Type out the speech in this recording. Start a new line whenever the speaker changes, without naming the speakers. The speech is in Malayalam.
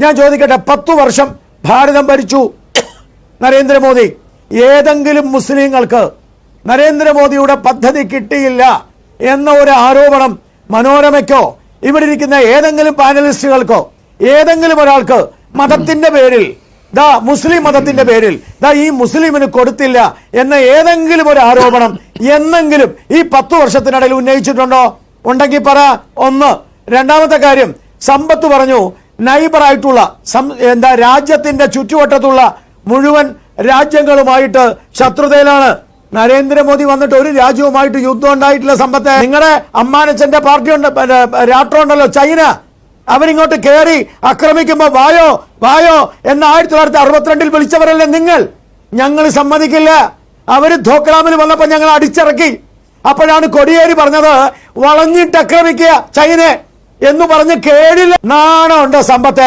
ഞാൻ ചോദിക്കട്ടെ, 10 വർഷം ഭാരതം ഭരിച്ചു നരേന്ദ്രമോദി. ഏതെങ്കിലും മുസ്ലിങ്ങൾക്ക് നരേന്ദ്രമോദിയുടെ പദ്ധതി കിട്ടിയില്ല എന്ന ഒരു ആരോപണം മനോരമയ്ക്കോ ഇവിടെ ഇരിക്കുന്ന ഏതെങ്കിലും പാനലിസ്റ്റുകൾക്കോ ഏതെങ്കിലും ഒരാൾക്ക് മതത്തിന്റെ പേരിൽ, മുസ്ലിം മതത്തിന്റെ പേരിൽ ഈ മുസ്ലിമിന് കൊടുത്തില്ല എന്ന ഏതെങ്കിലും ഒരു ആരോപണം എന്നെങ്കിലും ഈ 10 വർഷത്തിനിടയിൽ ഉന്നയിച്ചിട്ടുണ്ടോ? ഉണ്ടെങ്കിൽ പറ. ഒന്ന്. രണ്ടാമത്തെ കാര്യം, സമ്പത്ത് പറഞ്ഞു നൈബറായിട്ടുള്ള രാജ്യത്തിന്റെ ചുറ്റുവട്ടത്തുള്ള മുഴുവൻ രാജ്യങ്ങളുമായിട്ട് ശത്രുതയിലാണ്. നരേന്ദ്രമോദി വന്നിട്ട് ഒരു രാജ്യവുമായിട്ട് യുദ്ധം ഉണ്ടായിട്ടില്ല. സമ്പത്ത്, നിങ്ങളുടെ അമ്മാനച്ചന്റെ പാർട്ടി ഉണ്ട്, രാഷ്ട്രമുണ്ടല്ലോ ചൈന, അവരിങ്ങോട്ട് കയറി ആക്രമിക്കുമ്പോ വായോ വായോ എന്ന് 1962 വിളിച്ചവരല്ലേ നിങ്ങൾ. ഞങ്ങൾ സമ്മതിക്കില്ല. അവര് ധോക്ലാമിൽ വന്നപ്പോ ഞങ്ങൾ അടിച്ചിറക്കി. അപ്പോഴാണ് കൊടിയേരി പറഞ്ഞത് വളഞ്ഞിട്ട് ആക്രമിക്കുക ചൈന എന്ന് പറഞ്ഞ് കേടില്ല. നാണമുണ്ടോ സമ്പത്തെ?